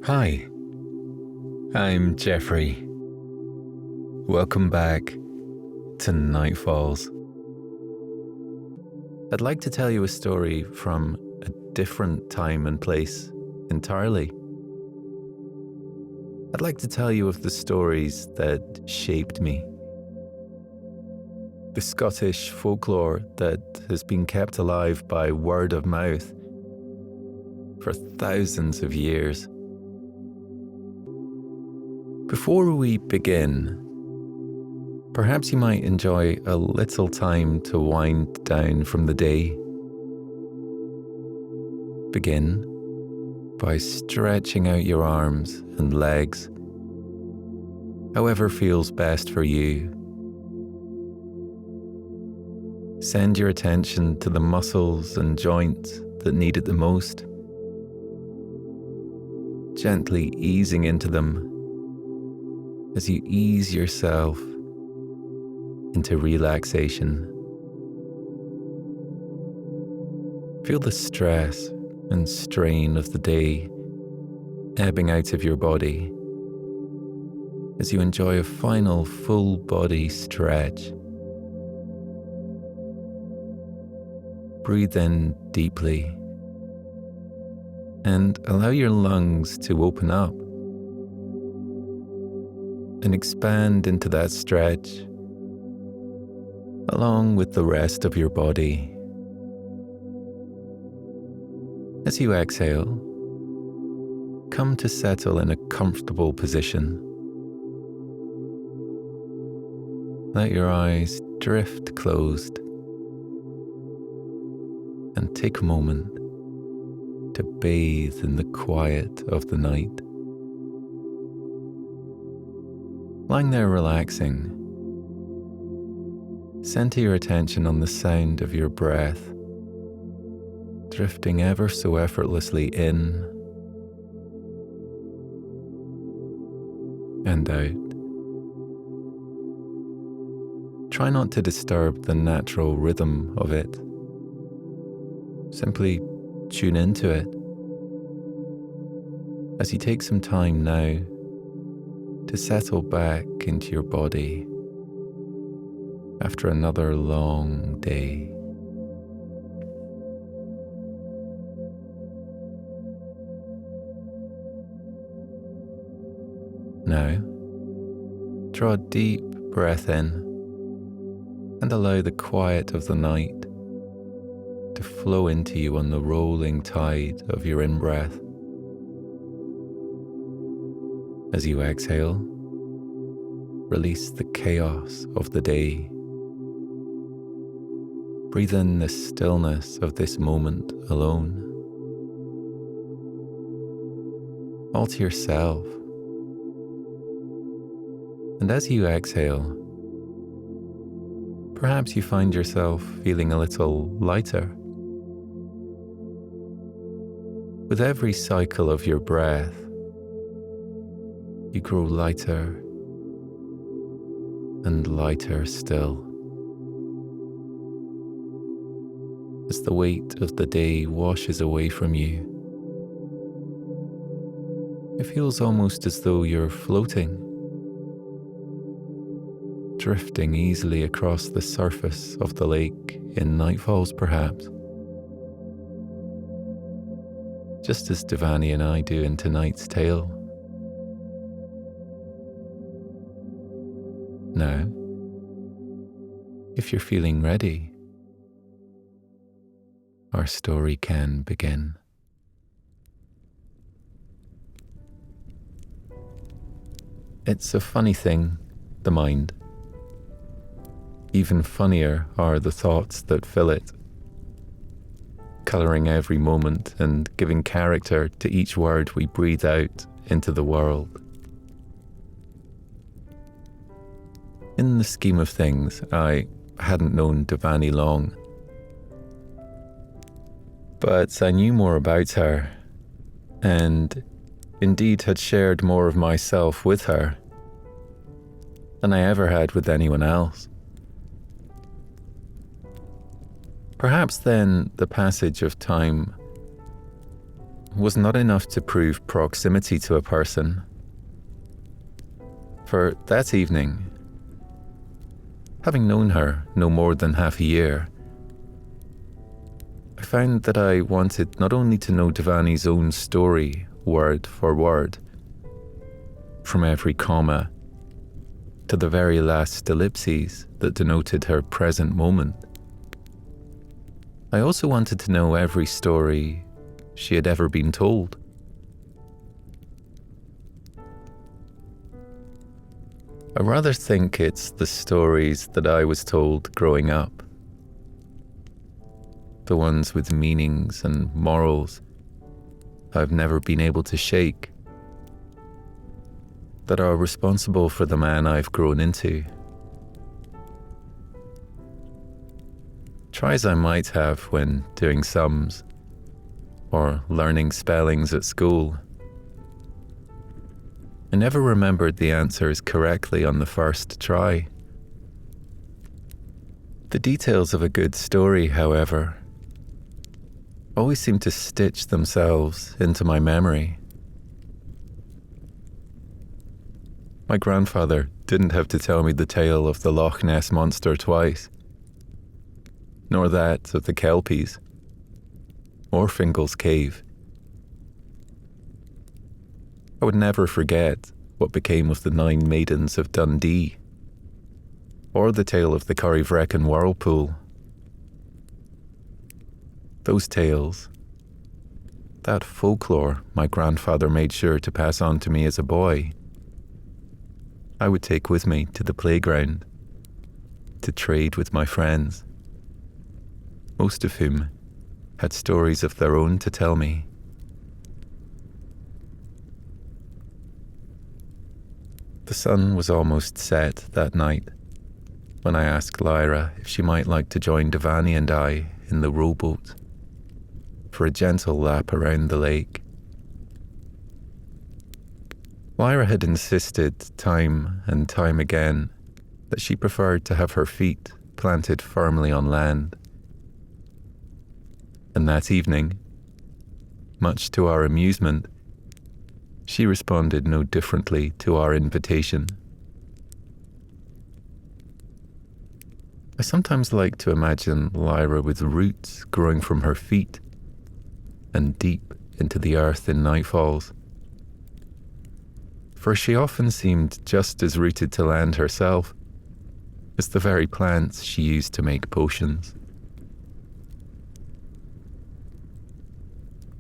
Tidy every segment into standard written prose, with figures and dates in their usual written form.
Hi, I'm Geoffrey. Welcome back to Night Falls. I'd like to tell you a story from a different time and place entirely. I'd like to tell you of the stories that shaped me. The Scottish folklore that has been kept alive by word of mouth for thousands of years. Before we begin, perhaps you might enjoy a little time to wind down from the day. Begin by stretching out your arms and legs, however feels best for you. Send your attention to the muscles and joints that need it the most, gently easing into them as you ease yourself into relaxation. Feel the stress and strain of the day ebbing out of your body as you enjoy a final full body stretch. Breathe in deeply and allow your lungs to open up and expand into that stretch along with the rest of your body. As you exhale, come to settle in a comfortable position. Let your eyes drift closed and take a moment to bathe in the quiet of the night. Lying there relaxing, center your attention on the sound of your breath, drifting ever so effortlessly in and out. Try not to disturb the natural rhythm of it. Simply tune into it as you take some time now to settle back into your body after another long day. Now, draw a deep breath in and allow the quiet of the night to flow into you on the rolling tide of your in-breath. As you exhale, release the chaos of the day. Breathe in the stillness of this moment alone, all to yourself. And as you exhale, perhaps you find yourself feeling a little lighter. With every cycle of your breath, you grow lighter and lighter still, as the weight of the day washes away from you. It feels almost as though you're floating, drifting easily across the surface of the lake in nightfalls, perhaps, just as Devani and I do in tonight's tale. Now, if you're feeling ready, our story can begin. It's a funny thing, the mind. Even funnier are the thoughts that fill it, colouring every moment and giving character to each word we breathe out into the world. In the scheme of things, I hadn't known Devani long, but I knew more about her, and indeed had shared more of myself with her than I ever had with anyone else. Perhaps then the passage of time was not enough to prove proximity to a person. For that evening, having known her no more than half a year, I found that I wanted not only to know Devani's own story, word for word, from every comma to the very last ellipses that denoted her present moment. I also wanted to know every story she had ever been told. I rather think it's the stories that I was told growing up, the ones with meanings and morals I've never been able to shake, that are responsible for the man I've grown into. Try as I might have when doing sums or learning spellings at school, I never remembered the answers correctly on the first try. The details of a good story, however, always seem to stitch themselves into my memory. My grandfather didn't have to tell me the tale of the Loch Ness Monster twice, nor that of the Kelpies, or Fingal's Cave. I would never forget what became of the 9 Maidens of Dundee, or the tale of the Curryvreckan Whirlpool. Those tales, that folklore my grandfather made sure to pass on to me as a boy, I would take with me to the playground, to trade with my friends, most of whom had stories of their own to tell me. The sun was almost set that night when I asked Lyra if she might like to join Devani and I in the rowboat for a gentle lap around the lake. Lyra had insisted time and time again that she preferred to have her feet planted firmly on land. And that evening, much to our amusement, she responded no differently to our invitation. I sometimes like to imagine Lyra with roots growing from her feet and deep into the earth in nightfalls, for she often seemed just as rooted to land herself as the very plants she used to make potions.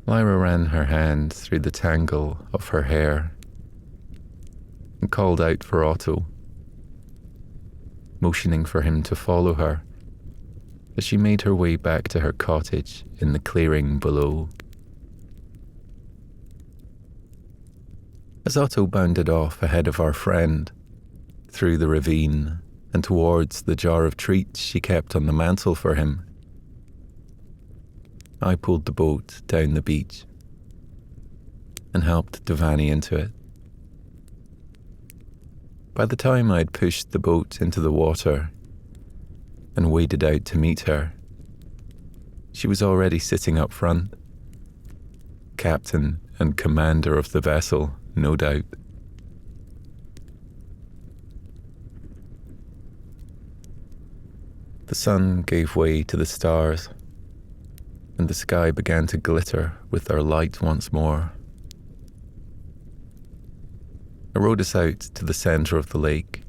Lyra ran her hand through the tangle of her hair and called out for Otto, motioning for him to follow her as she made her way back to her cottage in the clearing below. As Otto bounded off ahead of our friend, through the ravine and towards the jar of treats she kept on the mantel for him, I pulled the boat down the beach and helped Devani into it. By the time I'd pushed the boat into the water and waded out to meet her, she was already sitting up front, captain and commander of the vessel, no doubt. The sun gave way to the stars, and the sky began to glitter with their light once more. I rowed us out to the centre of the lake,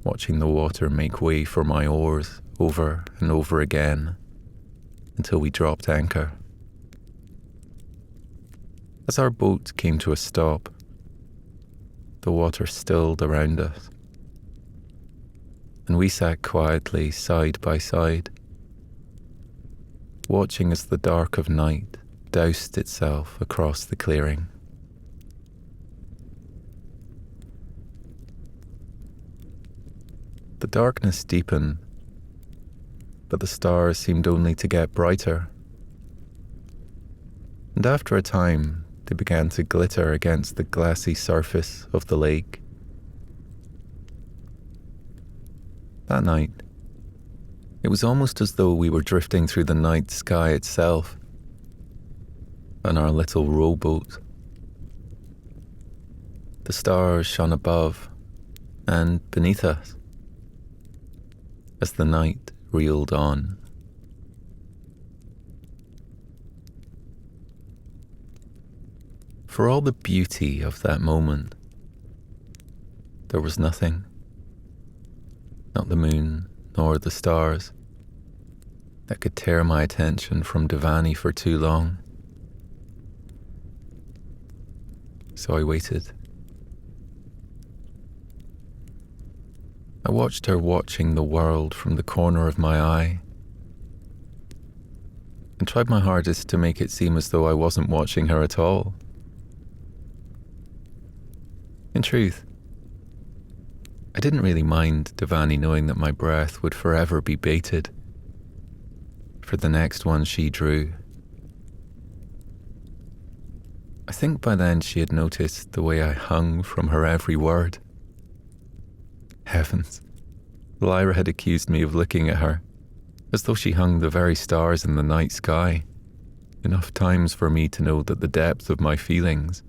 watching the water make way for my oars over and over again until we dropped anchor. As our boat came to a stop, the water stilled around us, and we sat quietly side by side, watching as the dark of night doused itself across the clearing. The darkness deepened, but the stars seemed only to get brighter, and after a time they began to glitter against the glassy surface of the lake. That night, it was almost as though we were drifting through the night sky itself, on our little rowboat. The stars shone above and beneath us as the night reeled on. For all the beauty of that moment, there was nothing, not the moon nor the stars, that could tear my attention from Devani for too long. So I waited. I watched her watching the world from the corner of my eye and tried my hardest to make it seem as though I wasn't watching her at all. In truth, I didn't really mind Devani knowing that my breath would forever be baited for the next one she drew. I think by then she had noticed the way I hung from her every word. Heavens, Lyra had accused me of looking at her, as though she hung the very stars in the night sky, enough times for me to know that the depth of my feelings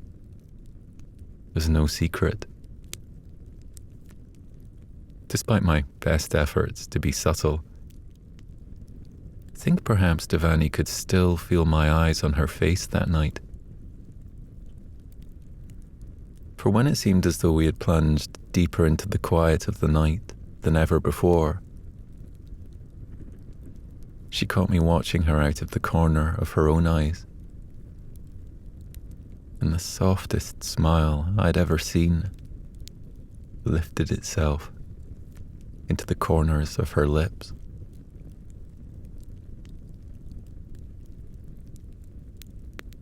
was no secret. Despite my best efforts to be subtle, I think perhaps Devani could still feel my eyes on her face that night. For when it seemed as though we had plunged deeper into the quiet of the night than ever before, she caught me watching her out of the corner of her own eyes, and the softest smile I'd ever seen lifted itself into the corners of her lips.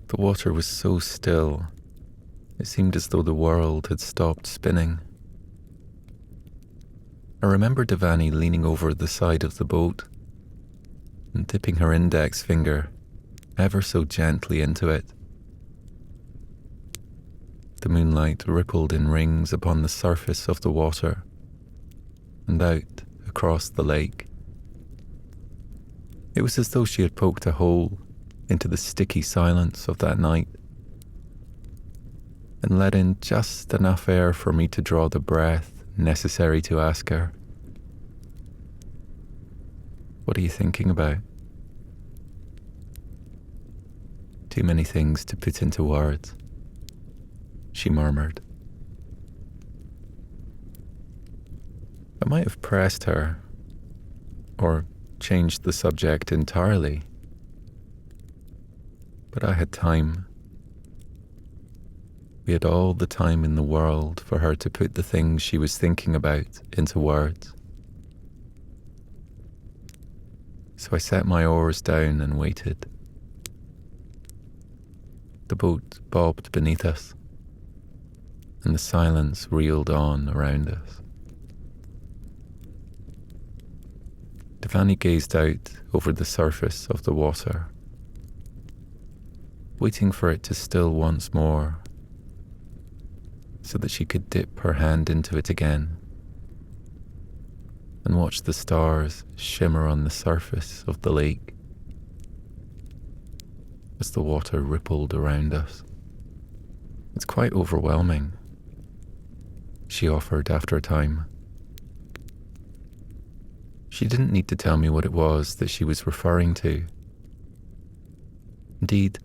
The water was so still, it seemed as though the world had stopped spinning. I remember Devani leaning over the side of the boat and dipping her index finger ever so gently into it. The moonlight rippled in rings upon the surface of the water and out across the lake. It was as though she had poked a hole into the sticky silence of that night and let in just enough air for me to draw the breath necessary to ask her, "What are you thinking about?" "Too many things to put into words," she murmured. I might have pressed her, or changed the subject entirely, but I had time. We had all the time in the world for her to put the things she was thinking about into words. So I set my oars down and waited. The boat bobbed beneath us, and the silence reeled on around us. Devani gazed out over the surface of the water, waiting for it to still once more, so that she could dip her hand into it again and watch the stars shimmer on the surface of the lake as the water rippled around us. "It's quite overwhelming," she offered after a time. She didn't need to tell me what it was that she was referring to. Indeed,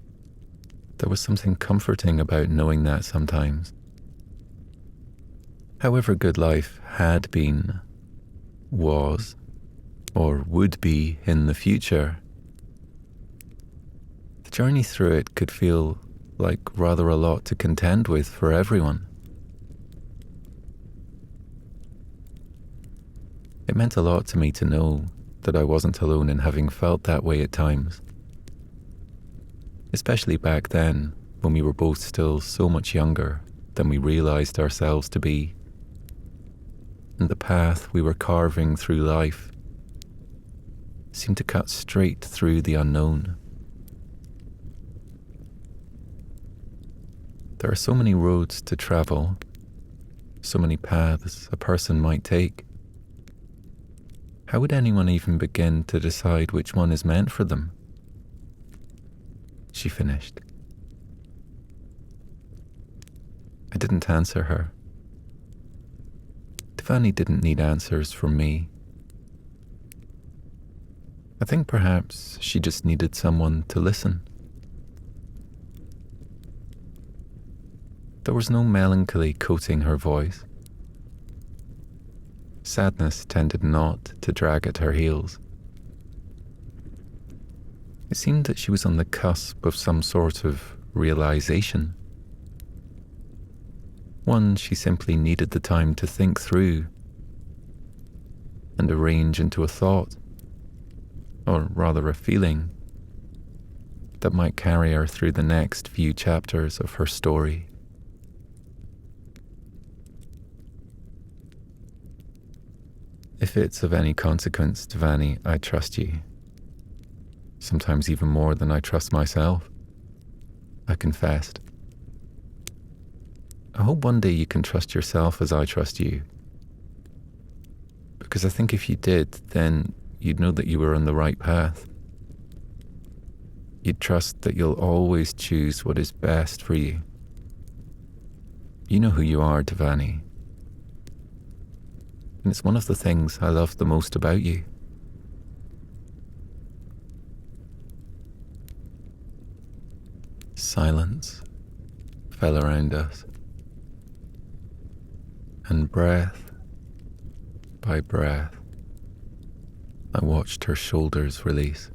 there was something comforting about knowing that sometimes. However good life had been, was, or would be in the future, the journey through it could feel like rather a lot to contend with for everyone. It meant a lot to me to know that I wasn't alone in having felt that way at times, especially back then when we were both still so much younger than we realized ourselves to be, and the path we were carving through life seemed to cut straight through the unknown. There are so many roads to travel, so many paths a person might take. How would anyone even begin to decide which one is meant for them? She finished, I didn't answer her. Devani didn't need answers from me. I think perhaps she just needed someone to listen. There was no melancholy coating her voice. Sadness tended not to drag at her heels. It seemed that she was on the cusp of some sort of realization. One she simply needed the time to think through and arrange into a thought, or rather a feeling, that might carry her through the next few chapters of her story. If it's of any consequence, Devani, I trust you. Sometimes even more than I trust myself, I confessed. I hope one day you can trust yourself as I trust you. Because I think if you did, then you'd know that you were on the right path. You'd trust that you'll always choose what is best for you. You know who you are, Devani. And it's one of the things I love the most about you. Silence fell around us, and breath by breath, I watched her shoulders release.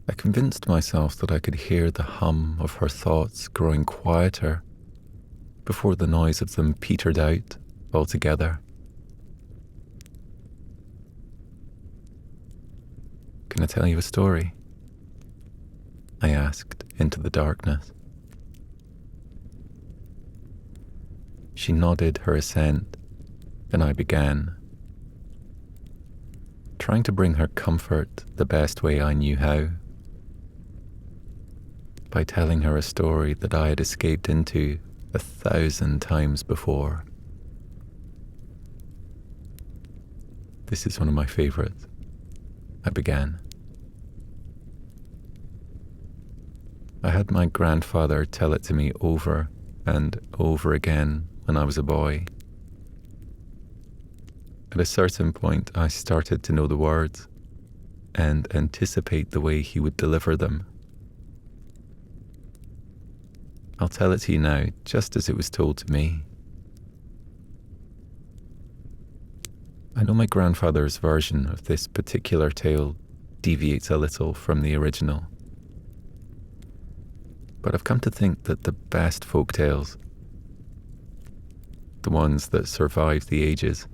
I convinced myself that I could hear the hum of her thoughts growing quieter before the noise of them petered out altogether. Can I tell you a story? I asked into the darkness. She nodded her assent, and I began, trying to bring her comfort the best way I knew how, by telling her a story that I had escaped into 1,000 times before. This is one of my favorites, I began. I had my grandfather tell it to me over and over again when I was a boy. At a certain point, I started to know the words and anticipate the way he would deliver them. I'll tell it to you now, just as it was told to me. I know my grandfather's version of this particular tale deviates a little from the original, but I've come to think that the best folk tales, the ones that survive the ages,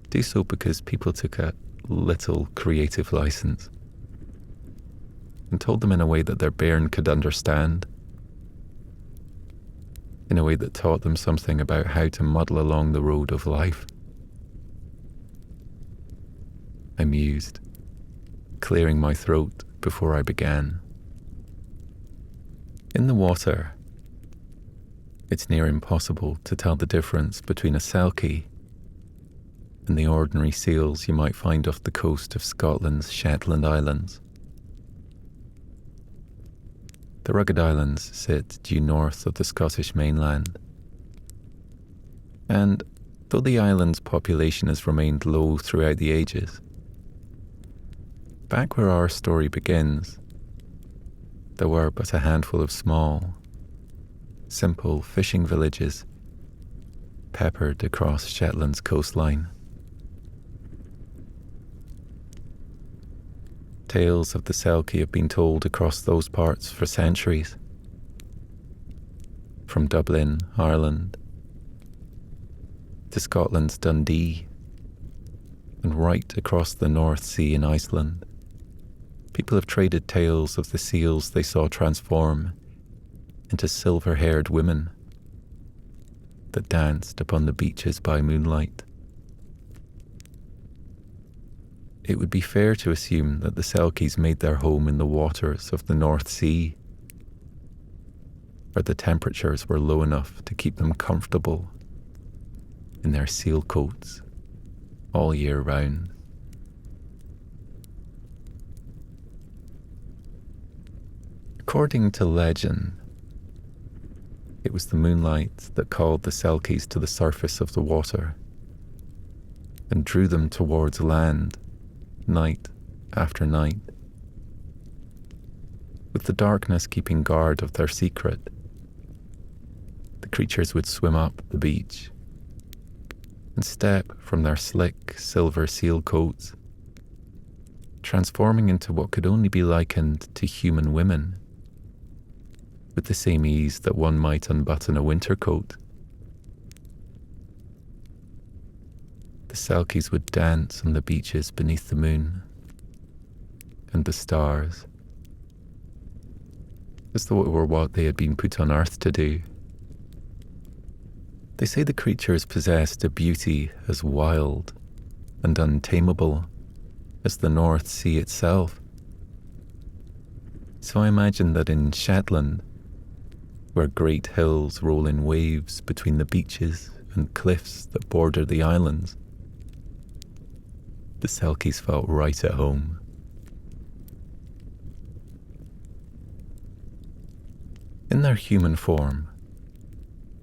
do so because people took a little creative license and told them in a way that their bairn could understand, in a way that taught them something about how to muddle along the road of life. I mused, clearing my throat before I began. In the water, it's near impossible to tell the difference between a selkie and the ordinary seals you might find off the coast of Scotland's Shetland Islands. The rugged islands sit due north of the Scottish mainland, and though the island's population has remained low throughout the ages, back where our story begins, there were but a handful of small, simple fishing villages peppered across Shetland's coastline. Tales of the selkie have been told across those parts for centuries. From Dublin, Ireland, to Scotland's Dundee, and right across the North Sea in Iceland, people have traded tales of the seals they saw transform into silver-haired women that danced upon the beaches by moonlight. It would be fair to assume that the selkies made their home in the waters of the North Sea, where the temperatures were low enough to keep them comfortable in their seal coats all year round. According to legend, it was the moonlight that called the Selkies to the surface of the water and drew them towards land, night after night, with the darkness keeping guard of their secret. The creatures would swim up the beach and step from their slick silver seal coats, transforming into what could only be likened to human women, with the same ease that one might unbutton a winter coat. The Selkies would dance on the beaches beneath the moon and the stars, as though it were what they had been put on earth to do. They say the creatures possessed a beauty as wild and untamable as the North Sea itself. So I imagine that in Shetland, where great hills roll in waves between the beaches and cliffs that border the islands, the Selkies felt right at home. In their human form,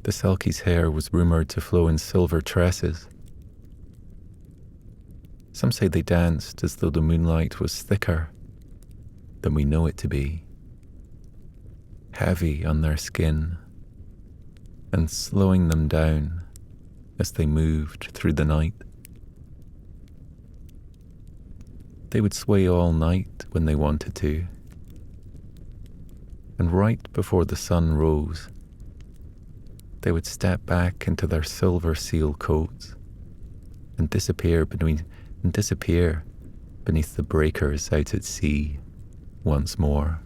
the Selkies' hair was rumoured to flow in silver tresses. Some say they danced as though the moonlight was thicker than we know it to be, heavy on their skin, and slowing them down as they moved through the night. They would sway all night when they wanted to, and right before the sun rose, they would step back into their silver seal coats and disappear beneath the breakers out at sea once more.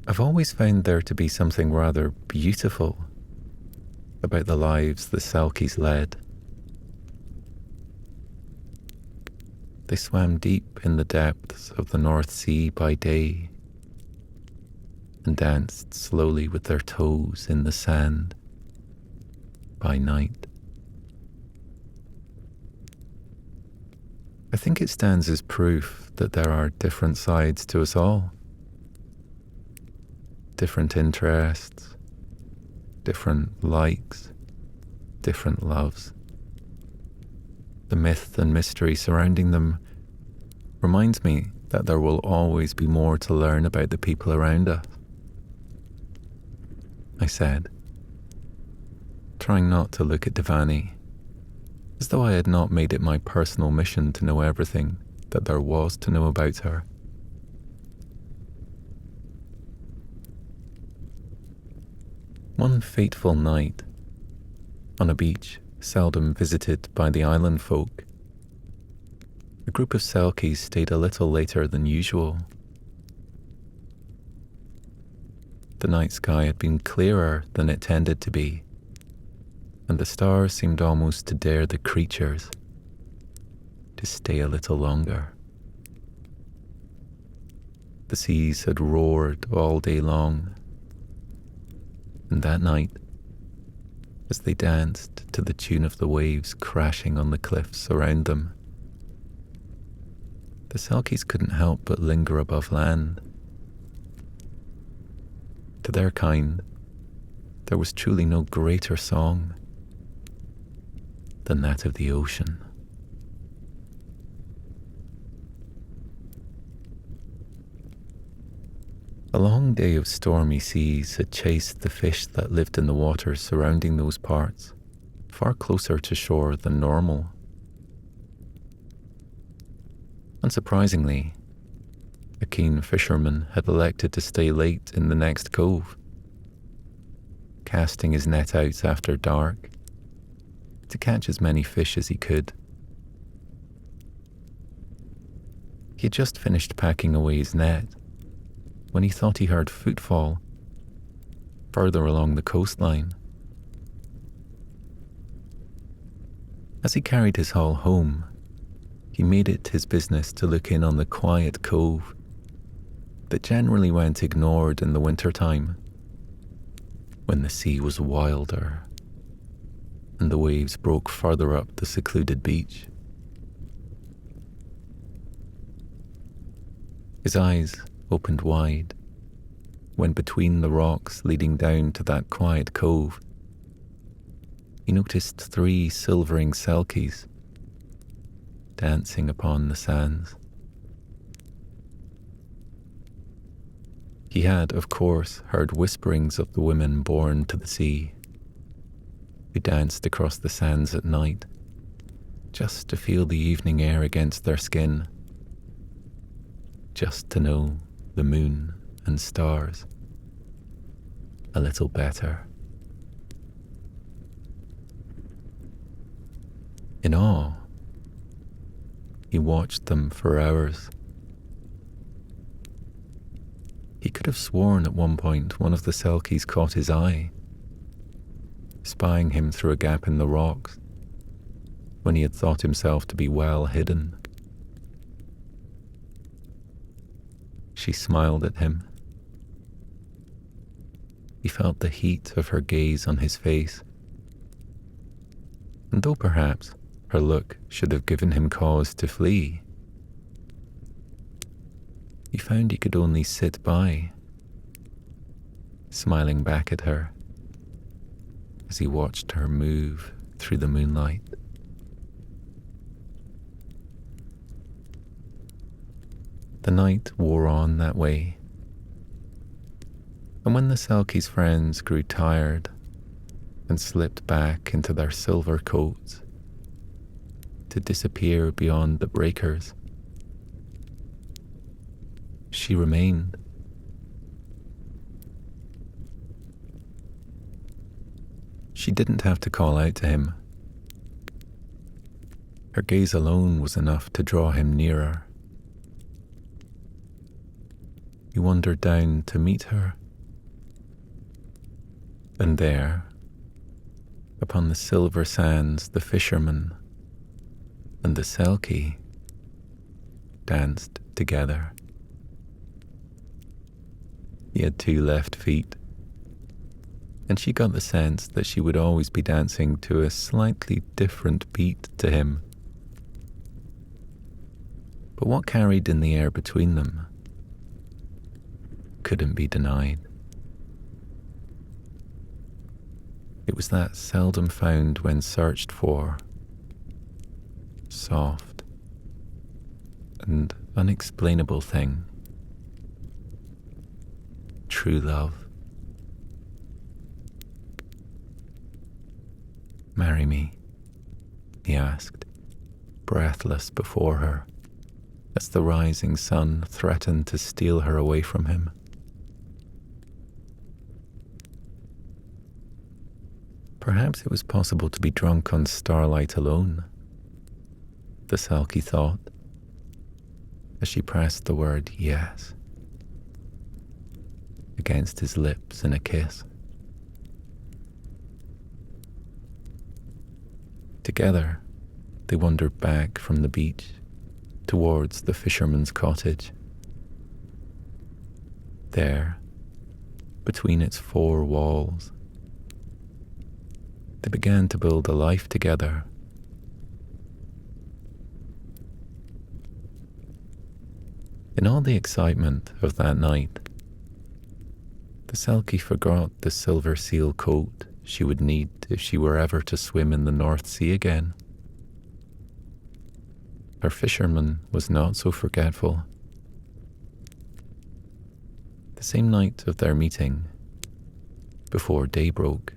I've always found there to be something rather beautiful about the lives the Selkies led. They swam deep in the depths of the North Sea by day and danced slowly with their toes in the sand by night. I think it stands as proof that there are different sides to us all. Different interests, different likes, different loves. The myth and mystery surrounding them reminds me that there will always be more to learn about the people around us. I said, trying not to look at Devani, as though I had not made it my personal mission to know everything that there was to know about her. One fateful night, on a beach seldom visited by the island folk, a group of Selkies stayed a little later than usual. The night sky had been clearer than it tended to be, and the stars seemed almost to dare the creatures to stay a little longer. The seas had roared all day long, and that night, as they danced to the tune of the waves crashing on the cliffs around them, the Selkies couldn't help but linger above land. To their kind, there was truly no greater song than that of the ocean. A long day of stormy seas had chased the fish that lived in the waters surrounding those parts far closer to shore than normal. Unsurprisingly, a keen fisherman had elected to stay late in the next cove, casting his net out after dark to catch as many fish as he could. He had just finished packing away his net when he thought he heard footfall further along the coastline. As he carried his haul home, he made it his business to look in on the quiet cove that generally went ignored in the wintertime, when the sea was wilder and the waves broke further up the secluded beach. His eyes opened wide when between the rocks leading down to that quiet cove, he noticed 3 silvering selkies dancing upon the sands. He had, of course, heard whisperings of the women born to the sea, who danced across the sands at night, just to feel the evening air against their skin, just to know the moon and stars a little better. In awe, he watched them for hours. He could have sworn at one point one of the selkies caught his eye, spying him through a gap in the rocks when he had thought himself to be well hidden. She smiled at him. He felt the heat of her gaze on his face, and though perhaps her look should have given him cause to flee, he found he could only sit by, smiling back at her as he watched her move through the moonlight. The night wore on that way, and when the Selkie's friends grew tired and slipped back into their silver coats to disappear beyond the breakers, she remained. She didn't have to call out to him. Her gaze alone was enough to draw him nearer. He wandered down to meet her, and there, upon the silver sands, the fisherman and the Selkie danced together. He had 2 left feet, and she got the sense that she would always be dancing to a slightly different beat to him. But what carried in the air between them couldn't be denied. It was that seldom found when searched for, soft and unexplainable thing: true love. "Marry me," he asked, breathless before her, as the rising sun threatened to steal her away from him. Perhaps it was possible to be drunk on starlight alone, the Selkie thought, as she pressed the word yes against his lips in a kiss. Together, they wandered back from the beach towards the fisherman's cottage. There, between its 4 walls, they began to build a life together. In all the excitement of that night, the Selkie forgot the silver seal coat she would need if she were ever to swim in the North Sea again. Her fisherman was not so forgetful. The same night of their meeting, before day broke,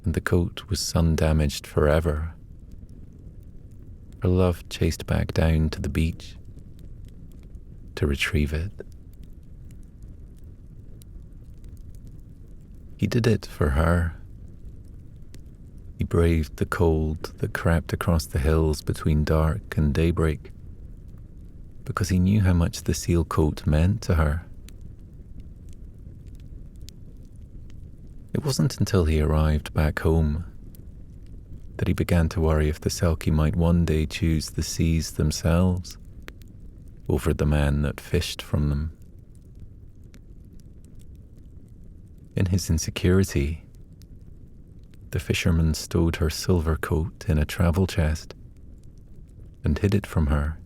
and the coat was sun-damaged forever, her love chased back down to the beach to retrieve it. He did it for her. He braved the cold that crept across the hills between dark and daybreak, because he knew how much the seal coat meant to her. It wasn't until he arrived back home that he began to worry if the Selkie might one day choose the seas themselves over the man that fished from them. In his insecurity, the fisherman stowed her silver coat in a travel chest and hid it from her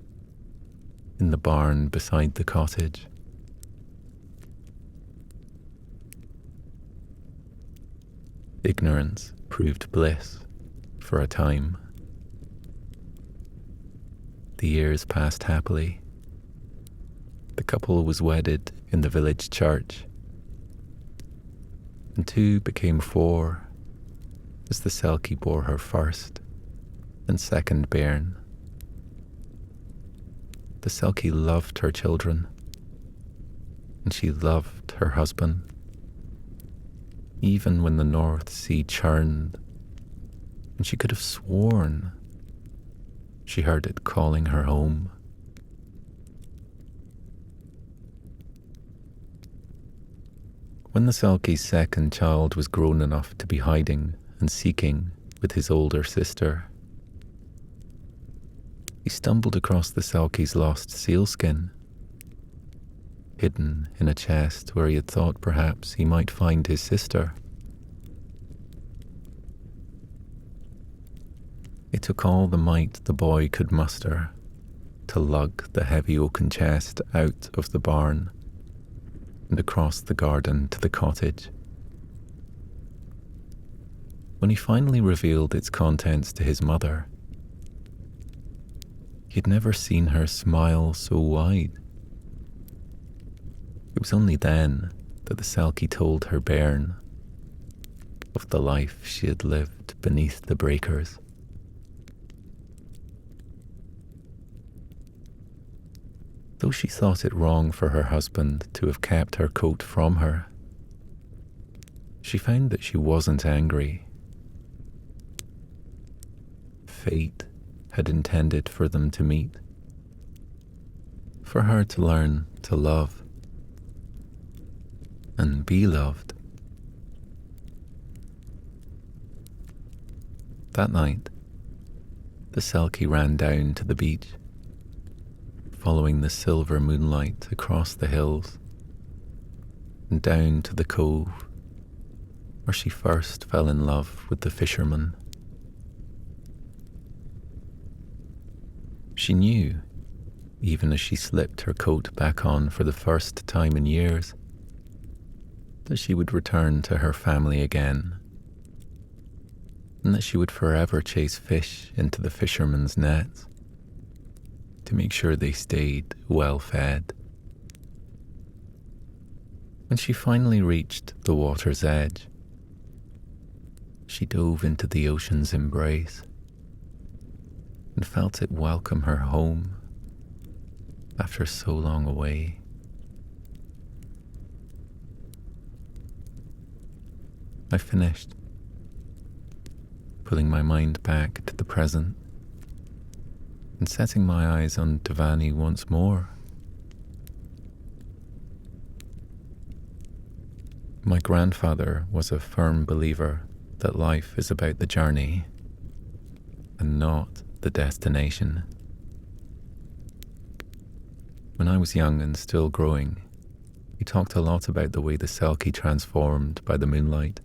in the barn beside the cottage. Ignorance proved bliss for a time. The years passed happily. The couple was wedded in the village church, and 2 became 4 as the Selkie bore her first and second bairn. The Selkie loved her children, and she loved her husband, even when the North Sea churned, and she could have sworn she heard it calling her home. When the Selkie's second child was grown enough to be hiding and seeking with his older sister, he stumbled across the Selkie's lost sealskin, hidden in a chest where he had thought perhaps he might find his sister. It took all the might the boy could muster to lug the heavy oaken chest out of the barn and across the garden to the cottage. When he finally revealed its contents to his mother, he'd never seen her smile so wide. It was only then that the Selkie told her bairn of the life she had lived beneath the breakers. Though she thought it wrong for her husband to have kept her coat from her, she found that she wasn't angry. Fate had intended for them to meet, for her to learn to love and be loved. That night, the Selkie ran down to the beach, following the silver moonlight across the hills and down to the cove where she first fell in love with the fisherman. She knew, even as she slipped her coat back on for the first time in years, that she would return to her family again, and that she would forever chase fish into the fisherman's nets to make sure they stayed well fed. When she finally reached the water's edge, she dove into the ocean's embrace and felt it welcome her home after so long away. I finished, pulling my mind back to the present and setting my eyes on Devani once more. My grandfather was a firm believer that life is about the journey and not the destination. When I was young and still growing, he talked a lot about the way the Selkie transformed by the moonlight.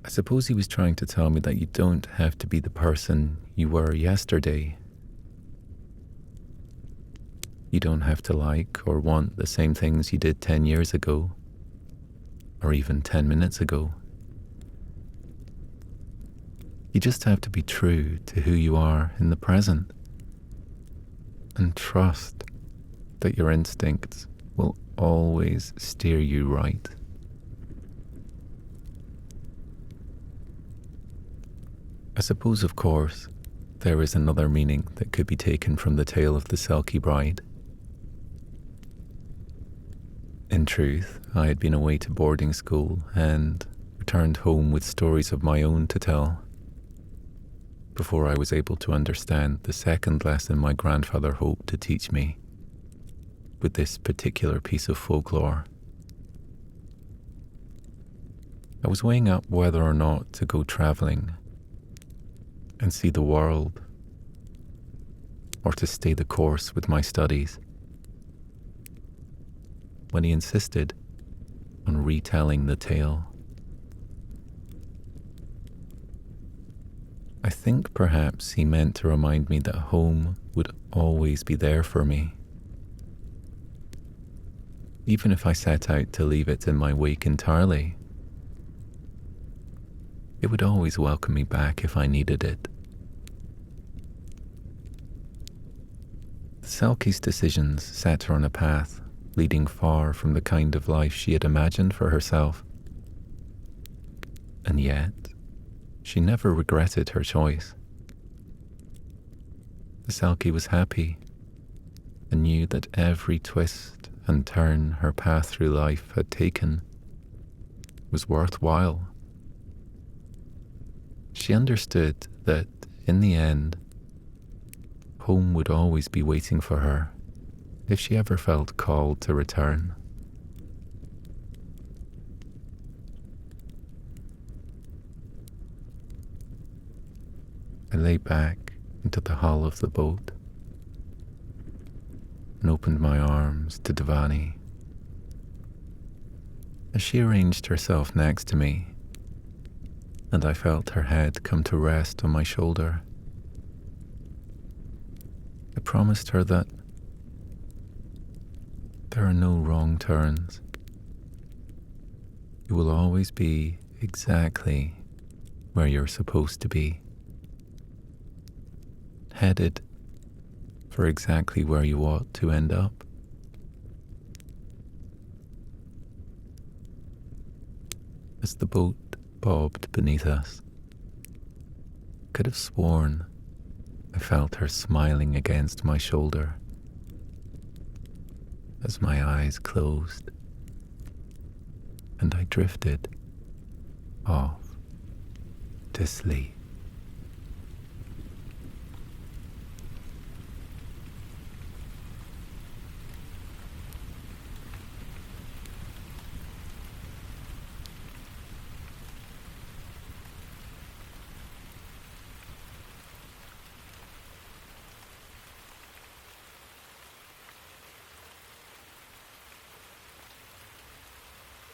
I suppose he was trying to tell me that you don't have to be the person you were yesterday. You don't have to like or want the same things you did 10 years ago, or even 10 minutes ago. You just have to be true to who you are in the present, and trust that your instincts will always steer you right. I suppose, of course, there is another meaning that could be taken from the tale of the Selkie bride. In truth, I had been away to boarding school and returned home with stories of my own to tell, before I was able to understand the second lesson my grandfather hoped to teach me with this particular piece of folklore. I was weighing up whether or not to go travelling and see the world, or to stay the course with my studies, when he insisted on retelling the tale. I think perhaps he meant to remind me that home would always be there for me, even if I set out to leave it in my wake entirely. It would always welcome me back if I needed it. The Selkie's decisions set her on a path leading far from the kind of life she had imagined for herself. And yet, she never regretted her choice. The Selkie was happy and knew that every twist and turn her path through life had taken was worthwhile. She understood that, in the end, home would always be waiting for her if she ever felt called to return. I lay back into the hull of the boat and opened my arms to Devani. As she arranged herself next to me, and I felt her head come to rest on my shoulder, I promised her that there are no wrong turns. You will always be exactly where you're supposed to be, headed for exactly where you ought to end up. As the boat bobbed beneath us, I could have sworn I felt her smiling against my shoulder as my eyes closed and I drifted off to sleep.